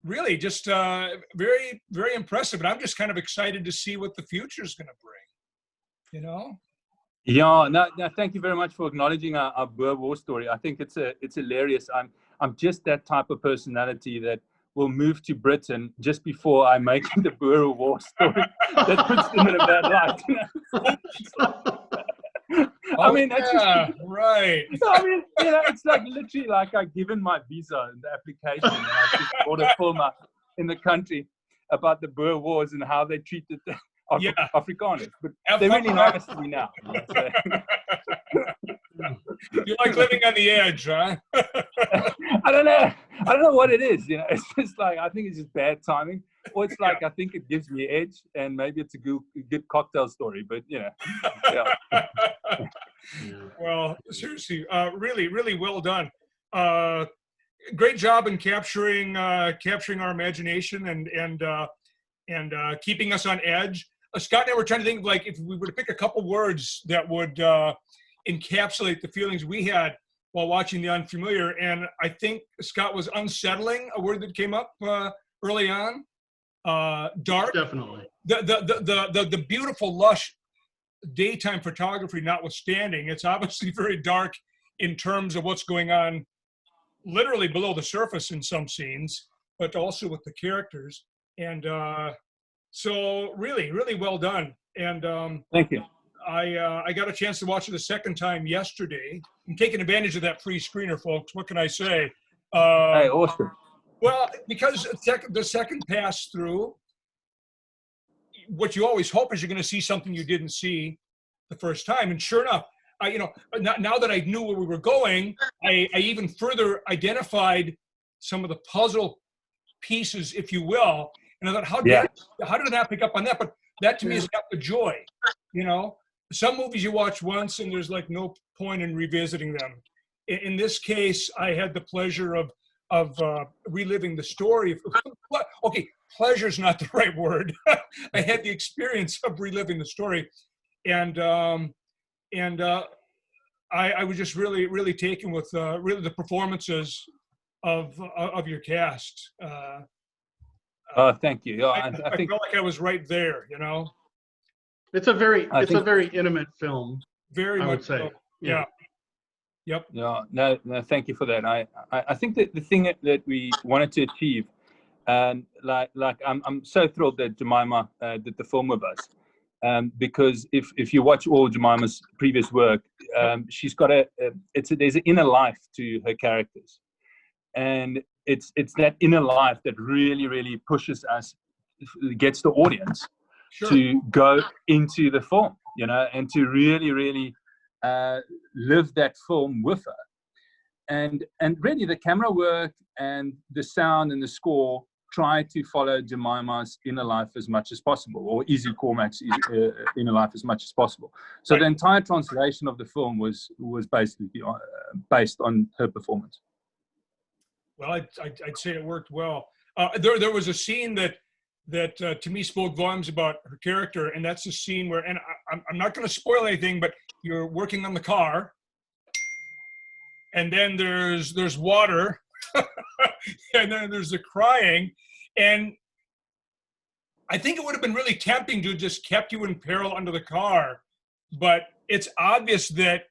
really just very, very impressive. And I'm just kind of excited to see what the future is going to bring. You know? Yeah, no, thank you very much for acknowledging our Boer War story. I think it's hilarious. I'm just that type of personality that will move to Britain just before I make the Boer War story. That puts them in a bad light. I mean, that's just right. I mean, you know, it's like literally like I've given my visa and the application, and I just bought a film in the country about the Boer Wars and how they treated the Afrikaners. But they're really nice to me now. You know, so. You like living on the edge, huh? I don't know what it is. You know, it's just like I think it's just bad timing, or it's like I think it gives me edge, and maybe it's a good cocktail story. But you know, yeah. Well, seriously, really, really well done. Great job in capturing our imagination and keeping us on edge. Scott and I were trying to think, like, if we were to pick a couple words that would encapsulate the feelings we had while watching The Unfamiliar, and I think Scott was unsettling, a word that came up early on. Dark, definitely. The beautiful, lush daytime photography notwithstanding, it's obviously very dark in terms of what's going on, literally below the surface in some scenes, but also with the characters. And so, really, really well done. And thank you. I got a chance to watch it a second time yesterday. I'm taking advantage of that free screener, folks. What can I say? Hey, awesome. Well, because the second pass through, what you always hope is you're going to see something you didn't see the first time. And sure enough, now that I knew where we were going, I even further identified some of the puzzle pieces, if you will. And I thought, how did I not pick up on that? But that to me is not the joy, you know? Some movies you watch once and there's like no point in revisiting them. In this case, I had the pleasure of reliving the story. Okay, pleasure's not the right word. I had the experience of reliving the story, and I was just really, really taken with really the performances of your cast. Thank you. I felt like I was right there. You know, it's a very intimate film. Very I much would say. So. Yeah. Yep. No, thank you for that. I think that the thing that we wanted to achieve, like I'm so thrilled that Jemima did the film with us, because if you watch all Jemima's previous work, she's got there's an inner life to her characters, and it's that inner life that really pushes us, gets the audience to go into the film, and to really live that film with her. And really the camera work and the sound and the score try to follow Jemima's inner life as much as possible, or Izzy Cormac's inner life as much as possible. So the entire translation of the film was basically based on her performance. Well, I'd say it worked well. There was a scene that to me spoke volumes about her character, and that's a scene where, and I'm not going to spoil anything, but you're working on the car, and then there's water, and then there's the crying, and I think it would have been really tempting to just kept you in peril under the car, but it's obvious that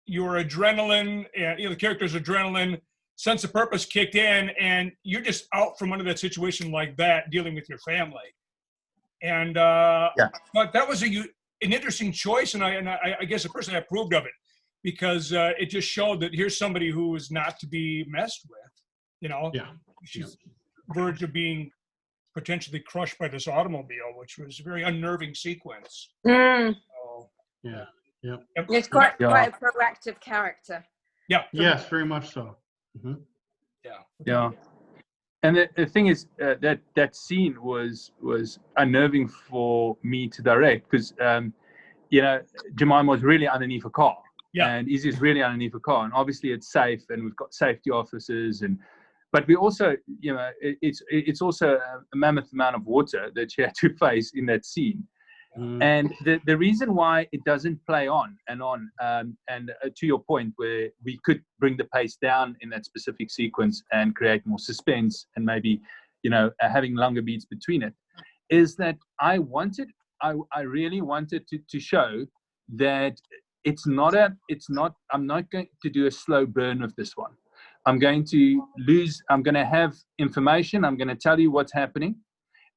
your adrenaline, the character's adrenaline, sense of purpose kicked in, and you're just out from under that situation like that, dealing with your family. And but that was an interesting choice, and I guess personally I approved of it, because it just showed that here's somebody who is not to be messed with. She's verge of being potentially crushed by this automobile, which was a very unnerving sequence. So, It's quite a proactive character. Yeah. Yes, very much so. Mm-hmm. Yeah. And the thing is, that scene was unnerving for me to direct, because Jemima was really underneath a car, and Izzy's really underneath a car, and obviously it's safe, and we've got safety officers, but we also, it's also a mammoth amount of water that she had to face in that scene. And the reason why it doesn't play on and to your point, where we could bring the pace down in that specific sequence and create more suspense and maybe having longer beats between it, is that I really wanted to show that I'm not going to do a slow burn of this one. I'm going to have information, I'm going to tell you what's happening,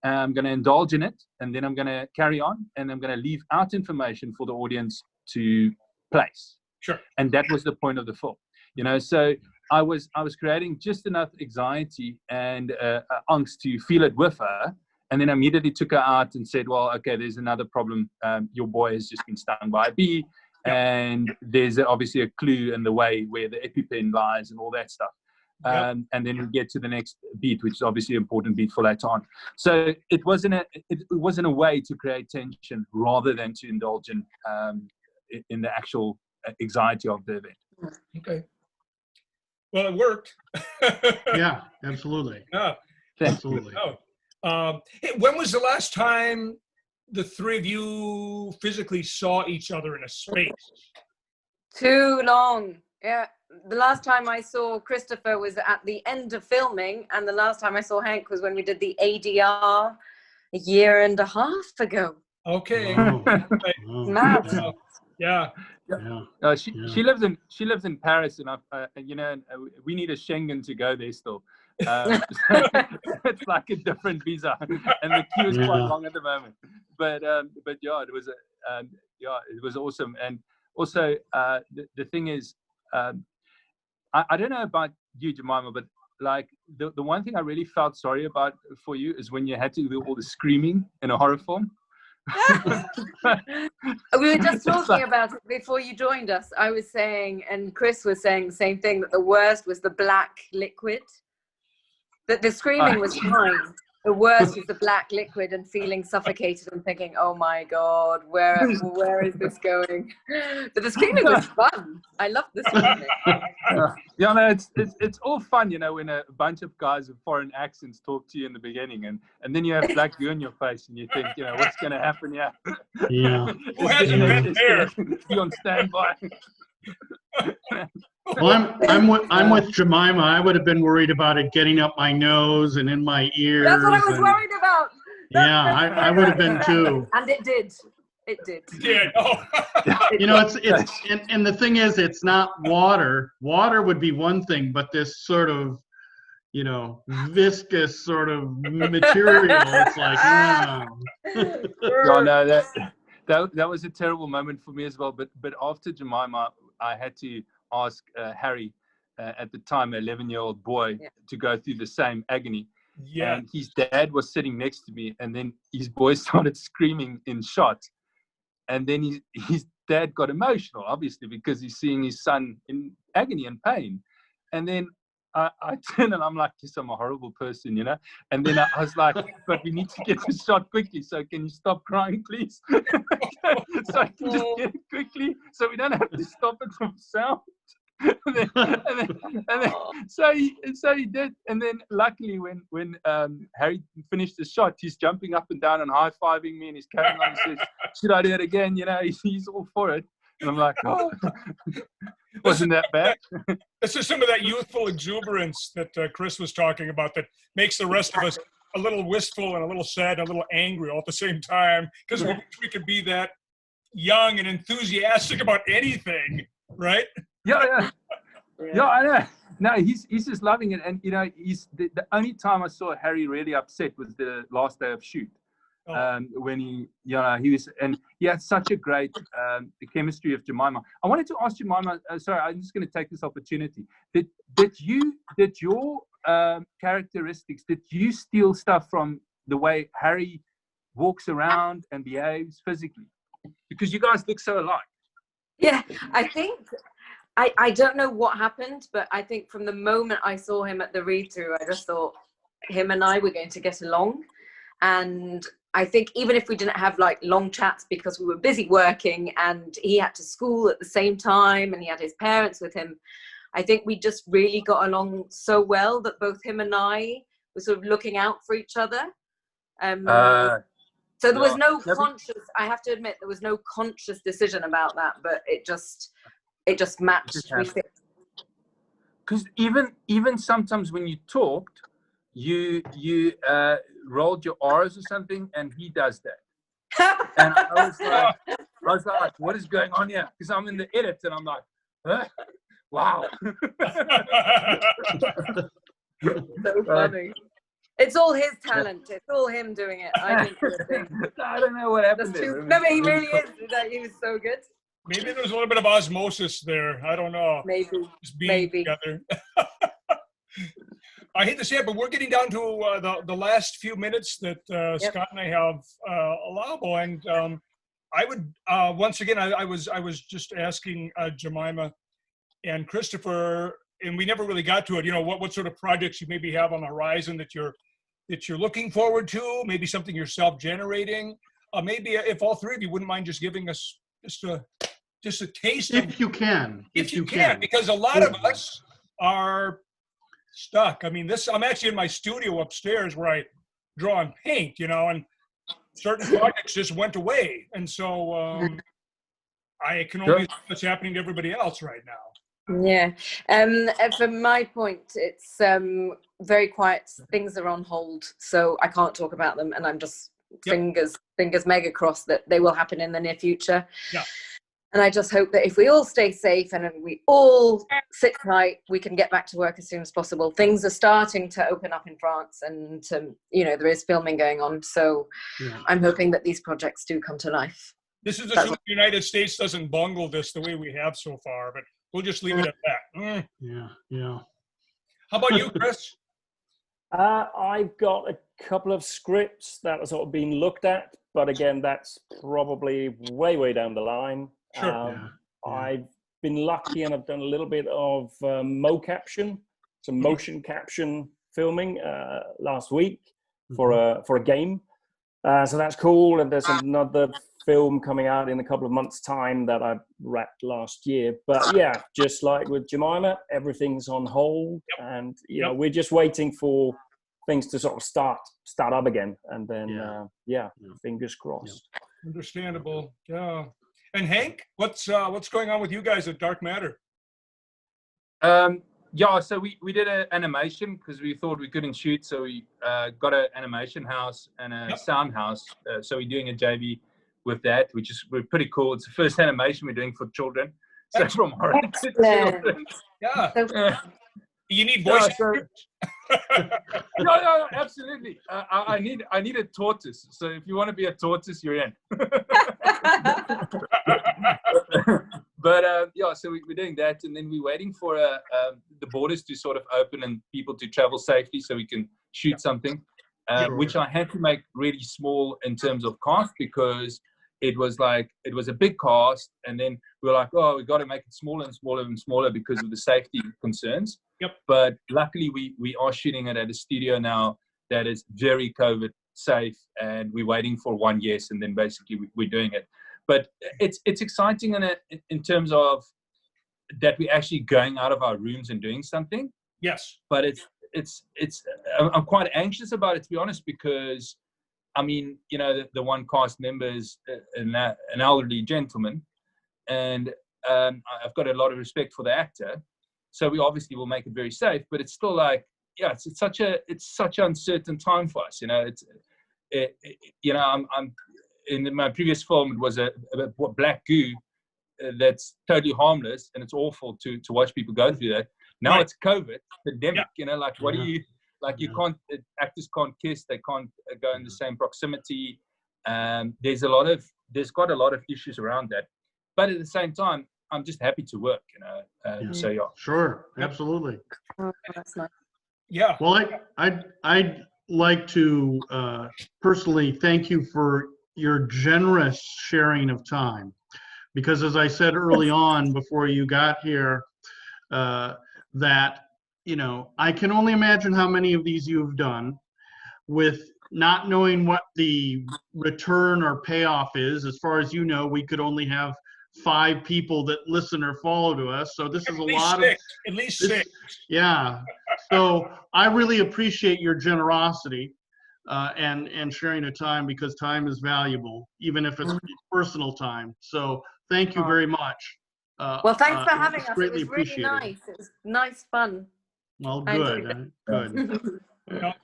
I'm going to indulge in it, and then I'm going to carry on, and I'm going to leave out information for the audience to place. Sure. And that was the point of the film. So I was creating just enough anxiety and angst to feel it with her, and then immediately took her out and said, well, okay, there's another problem. Your boy has just been stung by a bee, and there's obviously a clue in the way where the EpiPen lies and all that stuff. And then we get to the next beat, which is obviously an important beat for later on. So it wasn't a way to create tension rather than to indulge in the actual anxiety of the event. Okay. Well, it worked. Yeah, absolutely. Yeah, absolutely. Hey, when was the last time the three of you physically saw each other in a space? Too long. Yeah. The last time I saw Christopher was at the end of filming, and the last time I saw Henk was when we did the ADR a year and a half ago. Okay. Mad. She lives in Paris, and we need a Schengen to go there still. It's like a different visa, and the queue is quite long at the moment. But it was awesome. And also the thing is, I don't know about you, Jemima, but like the one thing I really felt sorry about for you is when you had to do all the screaming in a horror film. We were just talking about it before you joined us. I was saying, and Chris was saying the same thing, that the worst was the black liquid. That the screaming was fine. The worst was the black liquid and feeling suffocated and thinking, oh my God, where is this going? But the screaming was fun. I loved the screaming. It's all fun, when a bunch of guys with foreign accents talk to you in the beginning, and then you have black goo in your face and you think, what's going to happen here? Yeah. Who hasn't been there? Be on standby. Well, I'm with Jemima. I would have been worried about it getting up my nose and in my ears. That's what I was worried about. I would have been too. And it did. It did. Yeah. Oh. You know, it's and the thing is, it's not water. Water would be one thing, but this sort of, you know, viscous sort of material. It's like, No, no, that was a terrible moment for me as well. But after Jemima, I had to ask Harry, at the time, an 11-year-old boy, to go through the same agony. Yeah. And his dad was sitting next to me, and then his boy started screaming in shot. And then his dad got emotional, obviously, because he's seeing his son in agony and pain. And then I turned and I'm like, yes, I'm a horrible person, you know? And then I was like, but we need to get the shot quickly. So can you stop crying, please? So I can just get it quickly so we don't have to stop it from sound. and then so he did. And then luckily when Harry finished the shot, he's jumping up and down and high-fiving me and he's carrying on. He says, should I do it again? You know, he's all for it. And I'm like, oh, wasn't that bad? This is some of that youthful exuberance that Chris was talking about that makes the rest of us a little wistful and a little sad and a little angry all at the same time, because we could be that young and enthusiastic about anything, right? Yeah, I know. No, he's just loving it. And, you know, he's the only time I saw Harry really upset was the last day of shoot. When he was, and he had such a great the chemistry of Jemima. I wanted to ask Jemima, sorry, I'm just going to take this opportunity. Did your characteristics, did you steal stuff from the way Harry walks around and behaves physically? Because you guys look so alike. Yeah, I think, I don't know what happened, but I think from the moment I saw him at the read-through, I just thought him and I were going to get along. And I think even if we didn't have like long chats because we were busy working and he had to school at the same time and he had his parents with him, I think we just really got along so well that both him and I were sort of looking out for each other. So there was no conscious, I have to admit, there was no conscious decision about that, but it just matched. Because even sometimes when you talked, you rolled your R's or something, and he does that. And I was like, what is going on here? Because I'm in the edit, and I'm like, huh? Wow. So funny. It's all his talent. It's all him doing it. I didn't do a thing. I don't know what happened there. No, but he really is. He was so good. Maybe there's a little bit of osmosis there. I don't know. Maybe. Just being together. I hate to say it, but we're getting down to the last few minutes that Scott and I have allowable. And I would once again, I was just asking Jemima and Christopher, and we never really got to it. You know, what sort of projects you maybe have on the horizon that you're looking forward to? Maybe something you're self-generating. Maybe if all three of you wouldn't mind just giving us just a taste. If you can, because a lot of us are stuck. I mean, I'm actually in my studio upstairs where I draw and paint, you know, and certain projects just went away. And so I can only see what's happening to everybody else right now. Yeah. From my point, it's very quiet. Things are on hold, so I can't talk about them, and I'm just fingers mega crossed that they will happen in the near future. Yeah. And I just hope that if we all stay safe and we all sit tight, we can get back to work as soon as possible. Things are starting to open up in France, and there is filming going on. So I'm hoping that these projects do come to life. This is assuming the United States doesn't bungle this the way we have so far, but we'll just leave it at that. Yeah. How about you, Chris? I've got a couple of scripts that are sort of being looked at, but again, that's probably way down the line. Sure. I've been lucky and I've done a little bit of mocaption, some motion caption filming last week for a game. So that's cool. And there's another film coming out in a couple of months' time that I wrapped last year. But yeah, just like with Jemima, everything's on hold, and we're just waiting for things to sort of start up again, and then fingers crossed. Understandable. Yeah. And Henk, what's going on with you guys at Dark Matter? So we did an animation because we thought we couldn't shoot, so we got an animation house and a sound house. So we're doing a JV with that, which is pretty cool. It's the first animation we're doing for children. So from horror to children. Yeah. You need voice actors. No, absolutely. I need a tortoise. So if you want to be a tortoise, you're in. But so we're doing that, and then we're waiting for the borders to sort of open and people to travel safely, so we can shoot something. Which I had to make really small in terms of cast, because it was a big cast, and then we were like, oh, we got to make it smaller and smaller and smaller because of the safety concerns. Yep. But luckily we are shooting it at a studio now that is very COVID safe, and we're waiting for 1 year, and then basically we're doing it. But it's exciting in terms of that we're actually going out of our rooms and doing something. Yes. But I'm quite anxious about it, to be honest, because I mean, you know, the one cast member is an elderly gentleman, and I've got a lot of respect for the actor. So we obviously will make it very safe, but it's still like, yeah, it's such an uncertain time for us. You know, I'm in my previous film, it was a black goo that's totally harmless, and it's awful to watch people go through that. Now it's COVID pandemic. You know, like what do you like? You can't, actors can't kiss, they can't go in the same proximity. There's got a lot of issues around that, but at the same time, I'm just happy to work. You know, so yeah. Sure, absolutely. Oh, that's nice. Yeah. Well, I'd like to personally thank you for your generous sharing of time, because as I said early on before you got here, that, you know, I can only imagine how many of these you've done, with not knowing what the return or payoff is. As far as you know, we could only have 5 people that listen or follow to us, so this is a lot of, at least 6. Yeah. So I really appreciate your generosity and sharing the time, because time is valuable, even if it's personal time. So thank you very much. Well, thanks for having us. It Greatly was really appreciated. nice. It was nice fun. Well, good. Good.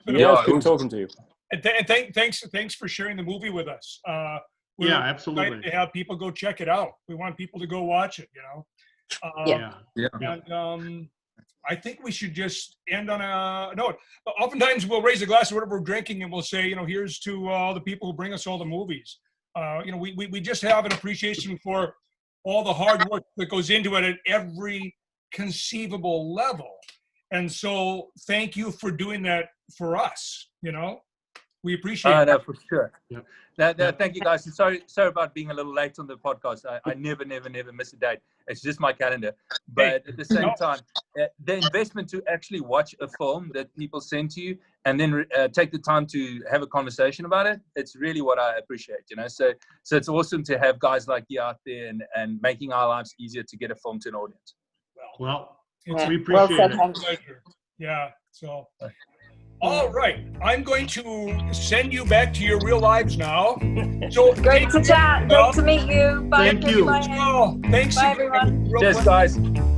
Yeah, good talking to you. And thanks for sharing the movie with us. We're absolutely. excited to have people go check it out. We want people to go watch it, you know. And I think we should just end on a note. Oftentimes we'll raise a glass of whatever we're drinking, and we'll say, you know, here's to all the people who bring us all the movies. You know, we just have an appreciation for all the hard work that goes into it at every conceivable level. And so thank you for doing that for us, you know. We appreciate it. No, for sure. Thank you, guys. And sorry about being a little late on the podcast. I never miss a date. It's just my calendar. But at the same time, the investment to actually watch a film that people send to you and then take the time to have a conversation about it, it's really what I appreciate, you know. So it's awesome to have guys like you out there and making our lives easier to get a film to an audience. Well, we appreciate it. Pleasure. Yeah. So. All right, I'm going to send you back to your real lives now. So great to chat. Great to meet you. Bye. Thank you. Bye. Oh, thanks. Bye, everyone. Cheers, guys.